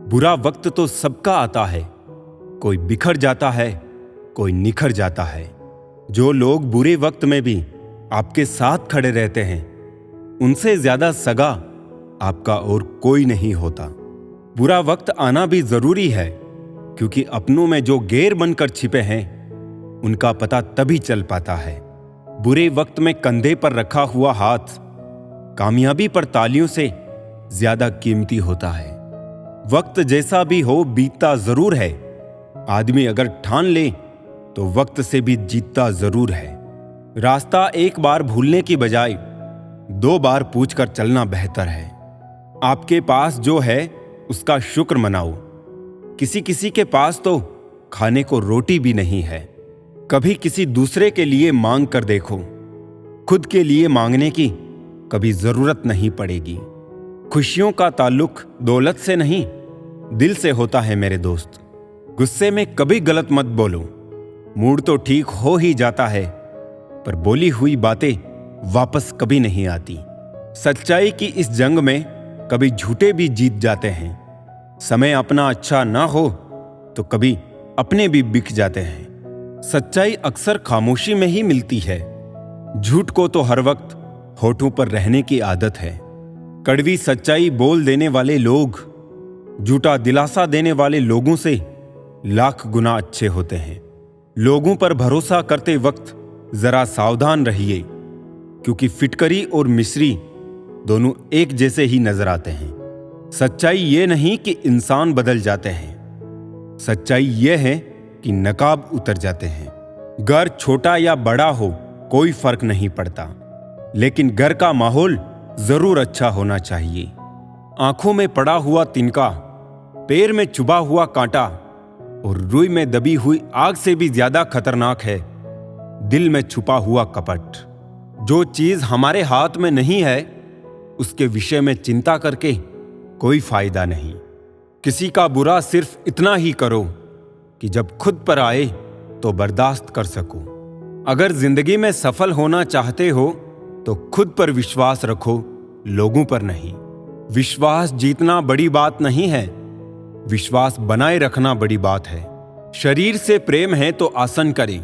बुरा वक्त तो सबका आता है, कोई बिखर जाता है, कोई निखर जाता है। जो लोग बुरे वक्त में भी आपके साथ खड़े रहते हैं, उनसे ज्यादा सगा आपका और कोई नहीं होता। बुरा वक्त आना भी जरूरी है, क्योंकि अपनों में जो गैर बनकर छिपे हैं, उनका पता तभी चल पाता है। बुरे वक्त में कंधे पर रखा हुआ हाथ कामयाबी पर तालियों से ज्यादा कीमती होता है। वक्त जैसा भी हो बीतता जरूर है। आदमी अगर ठान ले तो वक्त से भी जीतता जरूर है। रास्ता एक बार भूलने की बजाय 2 बार पूछकर चलना बेहतर है। आपके पास जो है उसका शुक्र मनाओ। किसी किसी के पास तो खाने को रोटी भी नहीं है। कभी किसी दूसरे के लिए मांग कर देखो, खुद के लिए मांगने की कभी जरूरत नहीं पड़ेगी। खुशियों का ताल्लुक दौलत से नहीं, दिल से होता है मेरे दोस्त। गुस्से में कभी गलत मत बोलो। मूड तो ठीक हो ही जाता है, पर बोली हुई बातें वापस कभी नहीं आती। सच्चाई की इस जंग में कभी झूठे भी जीत जाते हैं। समय अपना अच्छा ना हो तो कभी अपने भी बिक जाते हैं। सच्चाई अक्सर खामोशी में ही मिलती है। झूठ को तो हर वक्त होठों पर रहने की आदत है। कड़वी सच्चाई बोल देने वाले लोग झूठा दिलासा देने वाले लोगों से लाख गुना अच्छे होते हैं। लोगों पर भरोसा करते वक्त जरा सावधान रहिए, क्योंकि फिटकरी और मिश्री दोनों एक जैसे ही नजर आते हैं। सच्चाई ये नहीं कि इंसान बदल जाते हैं, सच्चाई ये है कि नकाब उतर जाते हैं। घर छोटा या बड़ा हो कोई फर्क नहीं पड़ता, लेकिन घर का माहौल जरूर अच्छा होना चाहिए। आंखों में पड़ा हुआ तिनका, पैर में चुभा हुआ कांटा और रुई में दबी हुई आग से भी ज्यादा खतरनाक है दिल में छुपा हुआ कपट। जो चीज हमारे हाथ में नहीं है, उसके विषय में चिंता करके कोई फायदा नहीं। किसी का बुरा सिर्फ इतना ही करो कि जब खुद पर आए तो बर्दाश्त कर सको। अगर जिंदगी में सफल होना चाहते हो तो खुद पर विश्वास रखो, लोगों पर नहीं। विश्वास जीतना बड़ी बात नहीं है, विश्वास बनाए रखना बड़ी बात है। शरीर से प्रेम है तो आसन करें,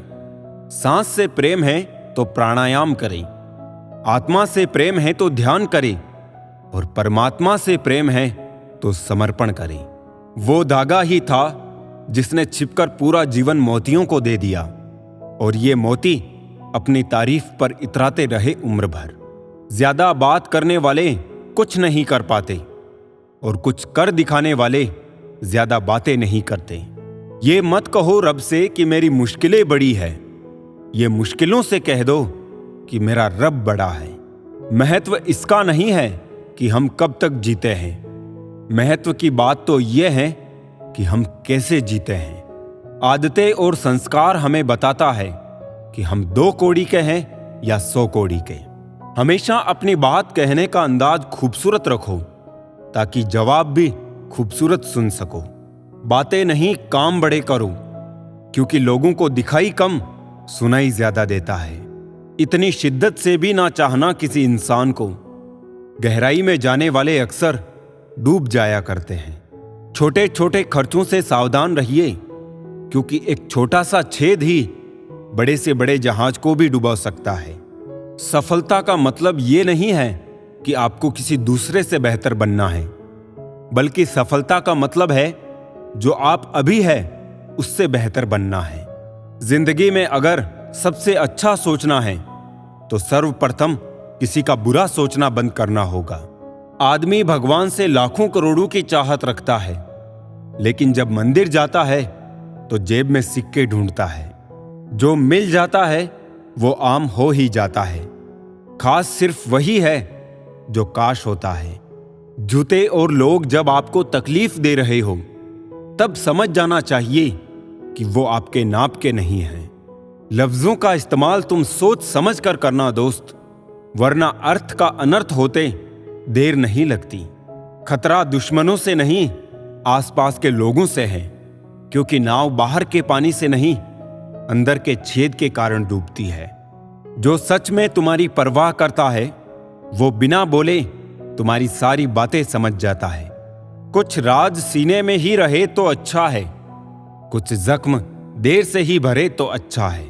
सांस से प्रेम है तो प्राणायाम करें, आत्मा से प्रेम है तो ध्यान करें, और परमात्मा से प्रेम है तो समर्पण करें। वो धागा ही था जिसने छिपकर पूरा जीवन मोतियों को दे दिया, और ये मोती अपनी तारीफ पर इतराते रहे उम्र भर। ज्यादा बात करने वाले कुछ नहीं कर पाते, और कुछ कर दिखाने वाले ज्यादा बातें नहीं करते। ये मत कहो रब से कि मेरी मुश्किलें बड़ी है, ये मुश्किलों से कह दो कि मेरा रब बड़ा है। महत्व इसका नहीं है कि हम कब तक जीते हैं, महत्व की बात तो यह है कि हम कैसे जीते हैं। आदतें और संस्कार हमें बताता है कि हम 2 कौड़ी के हैं या 100 कौड़ी के। हमेशा अपनी बात कहने का अंदाज खूबसूरत रखो, ताकि जवाब भी खूबसूरत सुन सको। बातें नहीं काम बड़े करो, क्योंकि लोगों को दिखाई कम सुनाई ज्यादा देता है। इतनी शिद्दत से भी ना चाहना किसी इंसान को। गहराई में जाने वाले अक्सर डूब जाया करते हैं। छोटे छोटे खर्चों से सावधान रहिए, क्योंकि एक छोटा सा छेद ही बड़े से बड़े जहाज को भी डुबा सकता है। सफलता का मतलब ये नहीं है कि आपको किसी दूसरे से बेहतर बनना है, बल्कि सफलता का मतलब है जो आप अभी है उससे बेहतर बनना है। जिंदगी में अगर सबसे अच्छा सोचना है तो सर्वप्रथम किसी का बुरा सोचना बंद करना होगा। आदमी भगवान से लाखों करोड़ों की चाहत रखता है, लेकिन जब मंदिर जाता है तो जेब में सिक्के ढूंढता है। जो मिल जाता है वो आम हो ही जाता है। खास सिर्फ वही है जो काश होता है। जूते और लोग जब आपको तकलीफ दे रहे हो, तब समझ जाना चाहिए कि वो आपके नाप के नहीं हैं। लफ्जों का इस्तेमाल तुम सोच समझ कर करना दोस्त, वरना अर्थ का अनर्थ होते देर नहीं लगती। खतरा दुश्मनों से नहीं, आसपास के लोगों से है, क्योंकि नाव बाहर के पानी से नहीं, अंदर के छेद के कारण डूबती है। जो सच में तुम्हारी परवाह करता है, वो बिना बोले तुम्हारी सारी बातें समझ जाता है। कुछ राज सीने में ही रहे तो अच्छा है, कुछ जख्म देर से ही भरे तो अच्छा है।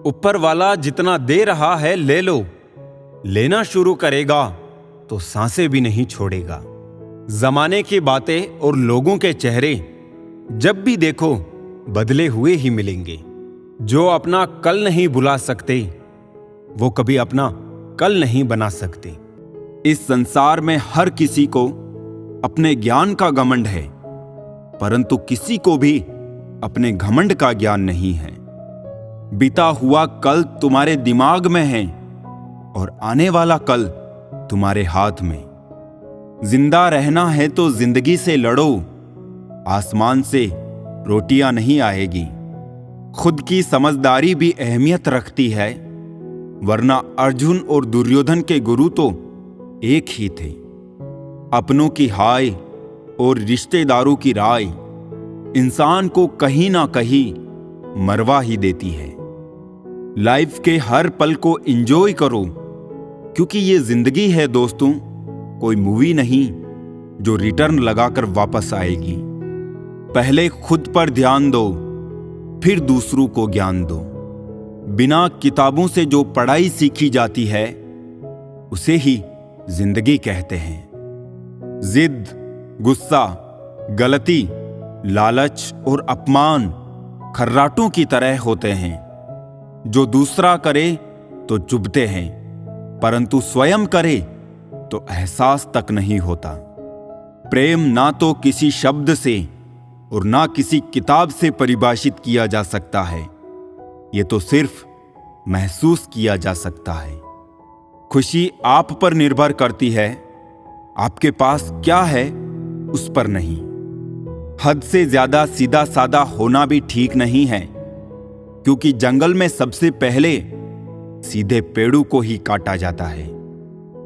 ऊपर वाला जितना दे रहा है ले लो, लेना शुरू करेगा तो सांसें भी नहीं छोड़ेगा। जमाने की बातें और लोगों के चेहरे जब भी देखो बदले हुए ही मिलेंगे। जो अपना कल नहीं भुला सकते वो कभी अपना कल नहीं बना सकते। इस संसार में हर किसी को अपने ज्ञान का घमंड है, परंतु किसी को भी अपने घमंड का ज्ञान नहीं है। बीता हुआ कल तुम्हारे दिमाग में है और आने वाला कल तुम्हारे हाथ में। जिंदा रहना है तो जिंदगी से लड़ो, आसमान से रोटियां नहीं आएगी। खुद की समझदारी भी अहमियत रखती है, वरना अर्जुन और दुर्योधन के गुरु तो एक ही थे। अपनों की हाय और रिश्तेदारों की राय इंसान को कहीं ना कहीं मरवा ही देती है। लाइफ के हर पल को एंजॉय करो, क्योंकि ये जिंदगी है दोस्तों, कोई मूवी नहीं जो रिटर्न लगाकर वापस आएगी। पहले खुद पर ध्यान दो, फिर दूसरों को ज्ञान दो। बिना किताबों से जो पढ़ाई सीखी जाती है उसे ही जिंदगी कहते हैं। जिद, गुस्सा, गलती, लालच और अपमान खर्राटों की तरह होते हैं, जो दूसरा करे तो चुभते हैं, परंतु स्वयं करे तो एहसास तक नहीं होता। प्रेम ना तो किसी शब्द से और ना किसी किताब से परिभाषित किया जा सकता है, ये तो सिर्फ महसूस किया जा सकता है। खुशी आप पर निर्भर करती है, आपके पास क्या है उस पर नहीं। हद से ज्यादा सीधा साधा होना भी ठीक नहीं है, क्योंकि जंगल में सबसे पहले सीधे पेड़ों को ही काटा जाता है।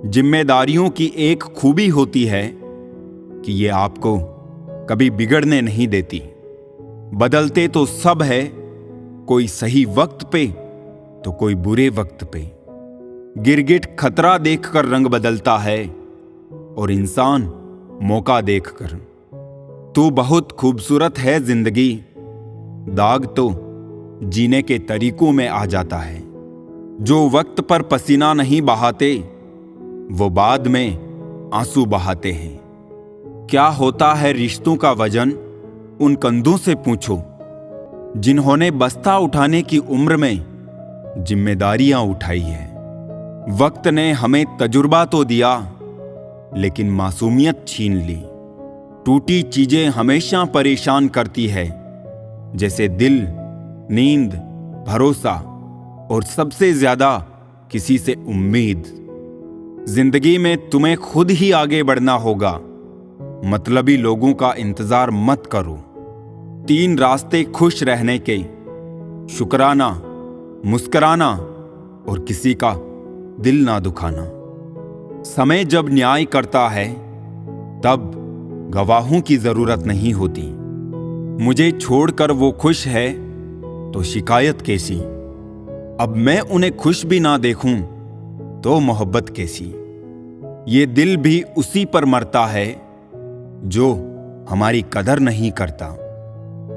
जिम्मेदारियों की एक खूबी होती है कि ये आपको कभी बिगड़ने नहीं देती। बदलते तो सब है, कोई सही वक्त पे तो कोई बुरे वक्त पे। गिरगिट खतरा देखकर रंग बदलता है और इंसान मौका देखकर। तू बहुत खूबसूरत है जिंदगी, दाग तो जीने के तरीकों में आ जाता है। जो वक्त पर पसीना नहीं बहाते वो बाद में आंसू बहाते हैं। क्या होता है रिश्तों का वजन, उन कंधों से पूछो जिन्होंने बस्ता उठाने की उम्र में जिम्मेदारियां उठाई है। वक्त ने हमें तजुर्बा तो दिया, लेकिन मासूमियत छीन ली। टूटी चीजें हमेशा परेशान करती है, जैसे दिल, नींद, भरोसा और सबसे ज्यादा किसी से उम्मीद। जिंदगी में तुम्हें खुद ही आगे बढ़ना होगा, मतलबी लोगों का इंतजार मत करो। 3 रास्ते खुश रहने के: शुक्राना, मुस्कुराना और किसी का दिल ना दुखाना। समय जब न्याय करता है तब गवाहों की जरूरत नहीं होती। मुझे छोड़कर वो खुश है तो शिकायत कैसी। अब मैं उन्हें खुश भी ना देखूं तो मोहब्बत कैसी। ये दिल भी उसी पर मरता है जो हमारी कदर नहीं करता।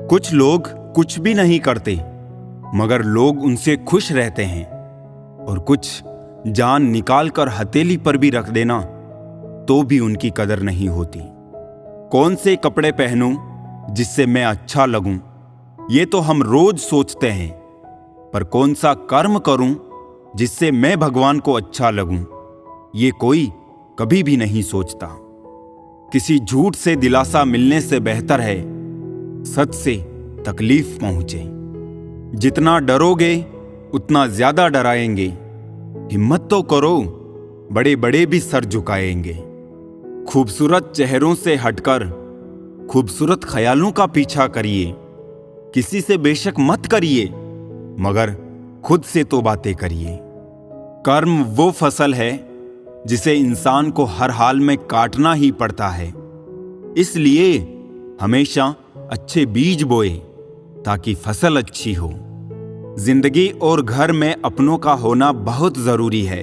कुछ लोग कुछ भी नहीं करते मगर लोग उनसे खुश रहते हैं, और कुछ जान निकाल कर हथेली पर भी रख देना तो भी उनकी कदर नहीं होती। कौन से कपड़े पहनूं जिससे मैं अच्छा लगूं, ये तो हम रोज सोचते हैं, पर कौन सा कर्म करूं जिससे मैं भगवान को अच्छा लगूं, ये कोई कभी भी नहीं सोचता। किसी झूठ से दिलासा मिलने से बेहतर है सच से तकलीफ पहुंचे। जितना डरोगे उतना ज्यादा डराएंगे। हिम्मत तो करो, बड़े बड़े भी सर झुकाएंगे। खूबसूरत चेहरों से हटकर खूबसूरत ख्यालों का पीछा करिए। किसी से बेशक मत करिए, मगर खुद से तो बातें करिए। कर्म वो फसल है जिसे इंसान को हर हाल में काटना ही पड़ता है। इसलिए हमेशा अच्छे बीज बोए ताकि फसल अच्छी हो। जिंदगी और घर में अपनों का होना बहुत जरूरी है,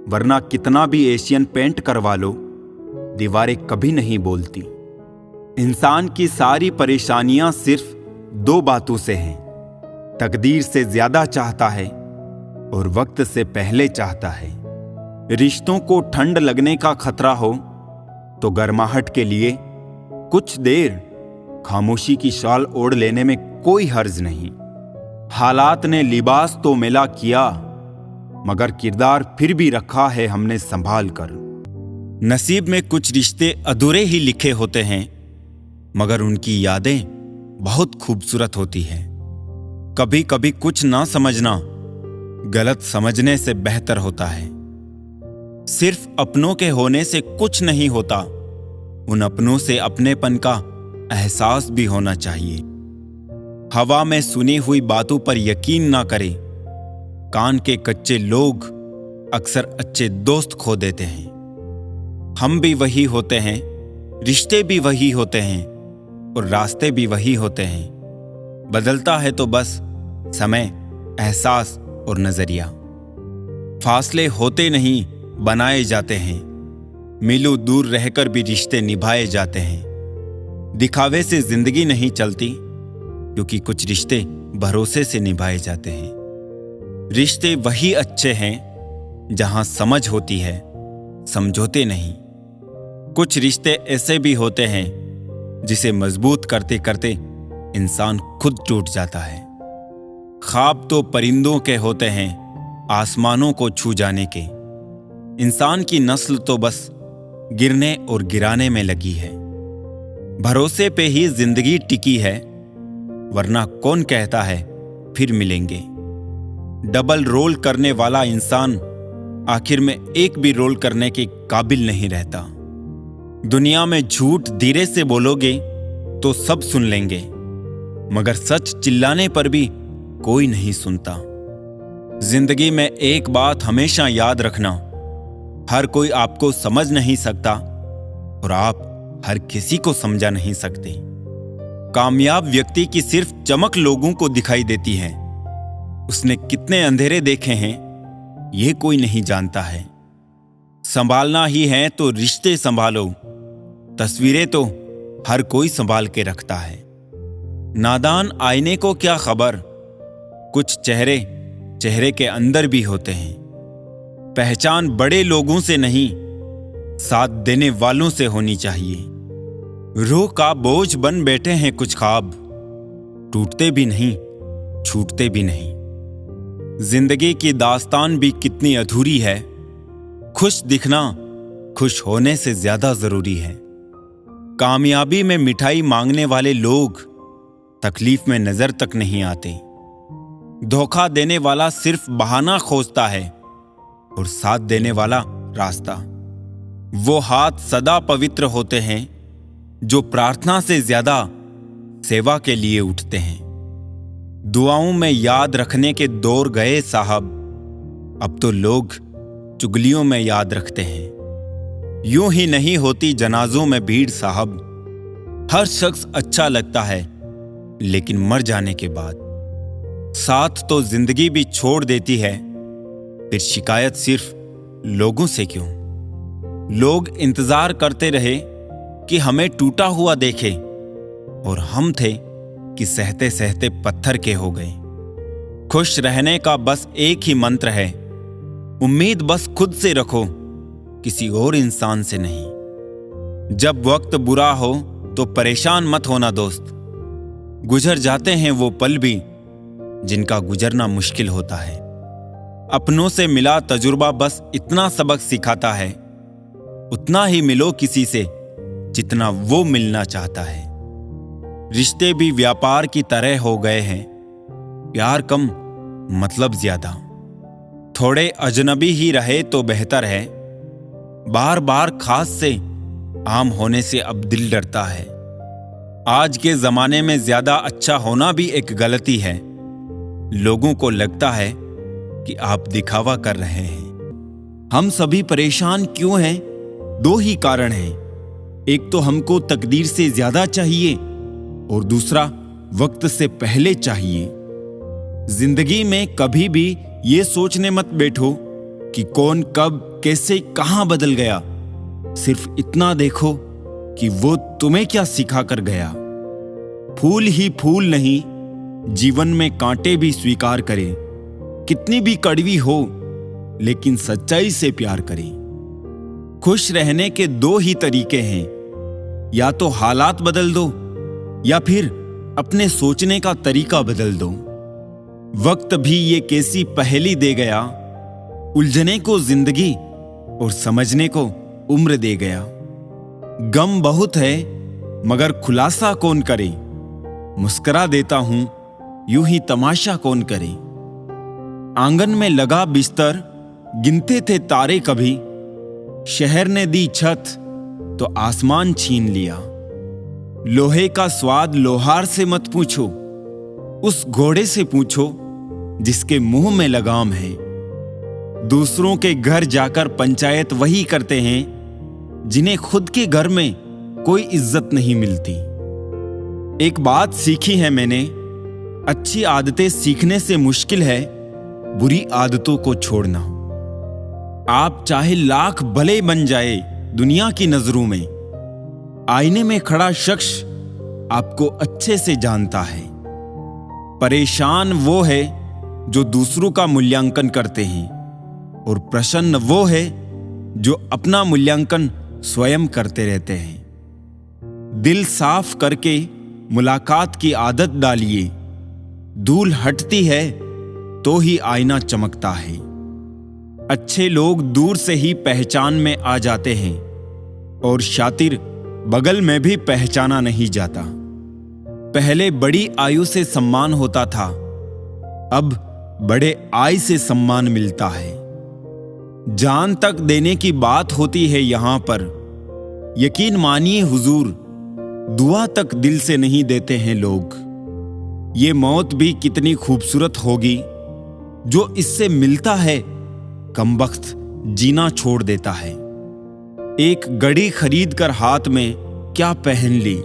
वरना कितना भी एशियन पेंट करवा लो, दीवारें कभी नहीं बोलती। इंसान की सारी परेशानियां सिर्फ दो बातों से हैं। तकदीर से ज्यादा चाहता है और वक्त से पहले चाहता है। रिश्तों को ठंड लगने का खतरा हो तो गर्माहट के लिए कुछ देर खामोशी की शाल ओढ़ लेने में कोई हर्ज नहीं। हालात ने लिबास तो मेला किया, मगर किरदार फिर भी रखा है हमने संभाल कर। नसीब में कुछ रिश्ते अधूरे ही लिखे होते हैं, मगर उनकी यादें बहुत खूबसूरत होती हैं। कभी कभी कुछ ना समझना गलत समझने से बेहतर होता है। सिर्फ अपनों के होने से कुछ नहीं होता, उन अपनों से अपनेपन का एहसास भी होना चाहिए। हवा में सुनी हुई बातों पर यकीन ना करें। कान के कच्चे लोग अक्सर अच्छे दोस्त खो देते हैं। हम भी वही होते हैं, रिश्ते भी वही होते हैं और रास्ते भी वही होते हैं। बदलता है तो बस समय, एहसास और नजरिया। फासले होते नहीं, बनाए जाते हैं। मीलों दूर रहकर भी रिश्ते निभाए जाते हैं। दिखावे से जिंदगी नहीं चलती, क्योंकि कुछ रिश्ते भरोसे से निभाए जाते हैं। रिश्ते वही अच्छे हैं जहां समझ होती है, समझौते नहीं। कुछ रिश्ते ऐसे भी होते हैं जिसे मजबूत करते करते इंसान खुद टूट जाता है। ख्वाब तो परिंदों के होते हैं, आसमानों को छू जाने के। इंसान की नस्ल तो बस गिरने और गिराने में लगी है। भरोसे पे ही जिंदगी टिकी है, वरना कौन कहता है फिर मिलेंगे। डबल रोल करने वाला इंसान आखिर में एक भी रोल करने के काबिल नहीं रहता। दुनिया में झूठ धीरे से बोलोगे तो सब सुन लेंगे, मगर सच चिल्लाने पर भी कोई नहीं सुनता। जिंदगी में एक बात हमेशा याद रखना, हर कोई आपको समझ नहीं सकता और आप हर किसी को समझा नहीं सकते। कामयाब व्यक्ति की सिर्फ चमक लोगों को दिखाई देती है, उसने कितने अंधेरे देखे हैं ये कोई नहीं जानता है। संभालना ही है तो रिश्ते संभालो, तस्वीरें तो हर कोई संभाल के रखता है। नादान आईने को क्या खबर, कुछ चेहरे चेहरे के अंदर भी होते हैं। पहचान बड़े लोगों से नहीं, साथ देने वालों से होनी चाहिए। रूह का बोझ बन बैठे हैं कुछ ख्वाब, टूटते भी नहीं, छूटते भी नहीं। जिंदगी की दास्तान भी कितनी अधूरी है। खुश दिखना खुश होने से ज्यादा जरूरी है। कामयाबी में मिठाई मांगने वाले लोग तकलीफ में नजर तक नहीं आते। धोखा देने वाला सिर्फ बहाना खोजता है और साथ देने वाला रास्ता। वो हाथ सदा पवित्र होते हैं जो प्रार्थना से ज्यादा सेवा के लिए उठते हैं। दुआओं में याद रखने के दौर गए साहब, अब तो लोग चुगलियों में याद रखते हैं। यूं ही नहीं होती जनाजों में भीड़ साहब। हर शख्स अच्छा लगता है, लेकिन मर जाने के बाद। साथ तो जिंदगी भी छोड़ देती है, फिर शिकायत सिर्फ लोगों से क्यों। लोग इंतजार करते रहे कि हमें टूटा हुआ देखे, और हम थे कि सहते सहते पत्थर के हो गए। खुश रहने का बस एक ही मंत्र है, उम्मीद बस खुद से रखो, किसी और इंसान से नहीं। जब वक्त बुरा हो तो परेशान मत होना दोस्त, गुजर जाते हैं वो पल भी जिनका गुजरना मुश्किल होता है। अपनों से मिला तजुर्बा बस इतना सबक सिखाता है, उतना ही मिलो किसी से जितना वो मिलना चाहता है। रिश्ते भी व्यापार की तरह हो गए हैं, प्यार कम मतलब ज्यादा। थोड़े अजनबी ही रहे तो बेहतर है, बार बार खास से आम होने से अब दिल डरता है। आज के जमाने में ज्यादा अच्छा होना भी एक गलती है। लोगों को लगता है कि आप दिखावा कर रहे हैं। हम सभी परेशान क्यों हैं? दो ही कारण हैं, एक तो हमको तकदीर से ज्यादा चाहिए और दूसरा वक्त से पहले चाहिए। जिंदगी में कभी भी ये सोचने मत बैठो कि कौन कब कैसे कहां बदल गया। सिर्फ इतना देखो कि वो तुम्हें क्या सिखा कर गया। फूल ही फूल नहीं, जीवन में कांटे भी स्वीकार करें, कितनी भी कड़वी हो लेकिन सच्चाई से प्यार करें। खुश रहने के दो ही तरीके हैं, या तो हालात बदल दो या फिर अपने सोचने का तरीका बदल दो। वक्त भी ये कैसी पहेली दे गया, उलझने को जिंदगी और समझने को उम्र दे गया। गम बहुत है मगर खुलासा कौन करे, मुस्कुरा देता हूं यूं ही तमाशा कौन करे। आंगन में लगा बिस्तर, गिनते थे तारे कभी, शहर ने दी छत तो आसमान छीन लिया। लोहे का स्वाद लोहार से मत पूछो, उस घोड़े से पूछो जिसके मुंह में लगाम है। दूसरों के घर जाकर पंचायत वही करते हैं जिन्हें खुद के घर में कोई इज्जत नहीं मिलती। एक बात सीखी है मैंने, अच्छी आदतें सीखने से मुश्किल है बुरी आदतों को छोड़ना। आप चाहे लाख भले बन जाए दुनिया की नजरों में, आईने में खड़ा शख्स आपको अच्छे से जानता है। परेशान वो है जो दूसरों का मूल्यांकन करते हैं और प्रसन्न वो है जो अपना मूल्यांकन स्वयं करते रहते हैं। दिल साफ करके मुलाकात की आदत डालिए, धूल हटती है तो ही आईना चमकता है। अच्छे लोग दूर से ही पहचान में आ जाते हैं और शातिर बगल में भी पहचाना नहीं जाता। पहले बड़ी आयु से सम्मान होता था, अब बड़े आय से सम्मान मिलता है। जान तक देने की बात होती है यहां पर, यकीन मानिए हुजूर, दुआ तक दिल से नहीं देते हैं लोग। ये मौत भी कितनी खूबसूरत होगी, जो इससे मिलता है कमबख्त जीना छोड़ देता है। एक घड़ी खरीद कर हाथ में क्या पहन ली,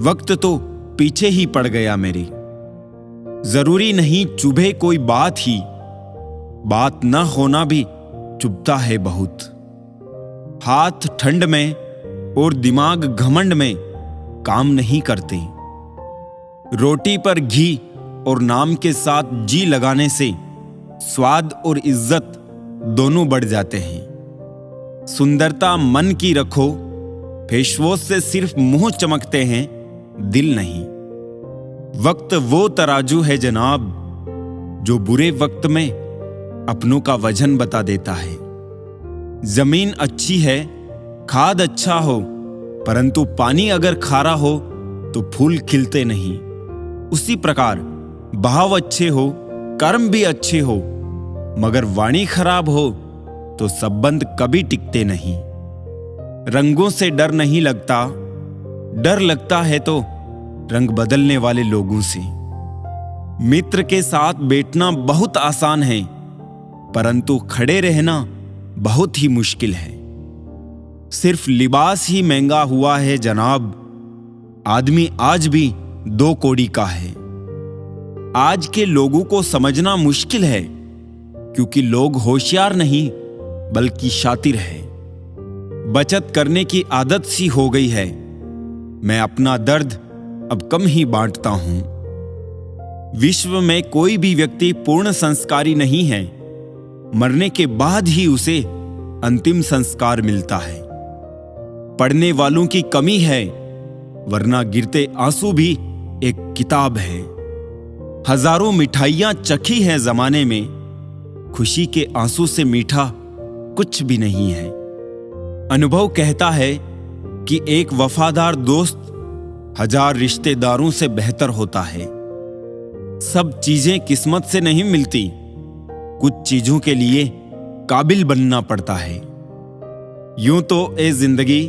वक्त तो पीछे ही पड़ गया मेरी। जरूरी नहीं चुभे कोई बात ही, बात न होना भी चुभता है बहुत। हाथ ठंड में और दिमाग घमंड में काम नहीं करते। रोटी पर घी और नाम के साथ जी लगाने से स्वाद और इज्जत दोनों बढ़ जाते हैं। सुंदरता मन की रखो, फेसवॉश से सिर्फ मुंह चमकते हैं, दिल नहीं। वक्त वो तराजू है जनाब, जो बुरे वक्त में अपनों का वजन बता देता है। जमीन अच्छी है, खाद अच्छा हो, परंतु पानी अगर खारा हो तो फूल खिलते नहीं। उसी प्रकार भाव अच्छे हो, कर्म भी अच्छे हो, मगर वाणी खराब हो तो संबंध कभी टिकते नहीं। रंगों से डर नहीं लगता, डर लगता है तो रंग बदलने वाले लोगों से। मित्र के साथ बैठना बहुत आसान है, परंतु खड़े रहना बहुत ही मुश्किल है। सिर्फ लिबास ही महंगा हुआ है जनाब, आदमी आज भी दो कौड़ी का है। आज के लोगों को समझना मुश्किल है, क्योंकि लोग होशियार नहीं बल्कि शातिर है। बचत करने की आदत सी हो गई है। मैं अपना दर्द अब कम ही बांटता हूं। विश्व में कोई भी व्यक्ति पूर्ण संस्कारी नहीं है, मरने के बाद ही उसे अंतिम संस्कार मिलता है। पढ़ने वालों की कमी है, वरना गिरते आंसू भी एक किताब है। हजारों मिठाइयां चखी हैं जमाने में, खुशी के आंसू से मीठा कुछ भी नहीं है। अनुभव कहता है कि एक वफादार दोस्त 1000 रिश्तेदारों से बेहतर होता है। सब चीजें किस्मत से नहीं मिलती, कुछ चीजों के लिए काबिल बनना पड़ता है। यूं तो ए जिंदगी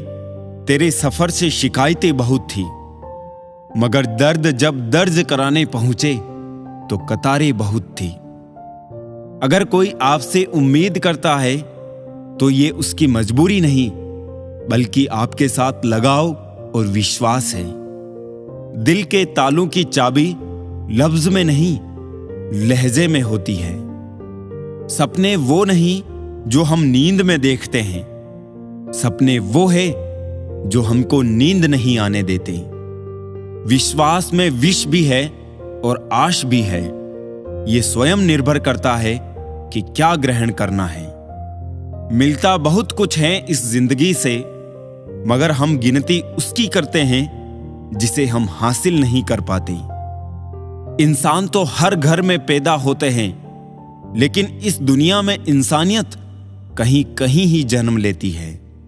तेरे सफर से शिकायतें बहुत थी, मगर दर्द जब दर्ज कराने पहुंचे तो कतारें बहुत थी। अगर कोई आपसे उम्मीद करता है तो ये उसकी मजबूरी नहीं, बल्कि आपके साथ लगाव और विश्वास है। दिल के तालों की चाबी लफ्ज में नहीं, लहजे में होती है। सपने वो नहीं जो हम नींद में देखते हैं, सपने वो है जो हमको नींद नहीं आने देते। विश्वास में विष भी है और आश भी है। ये स्वयं निर्भर करता है कि क्या ग्रहण करना है। मिलता बहुत कुछ है इस जिंदगी से, मगर हम गिनती उसकी करते हैं जिसे हम हासिल नहीं कर पाते। इंसान तो हर घर में पैदा होते हैं, लेकिन इस दुनिया में इंसानियत कहीं कहीं ही जन्म लेती है।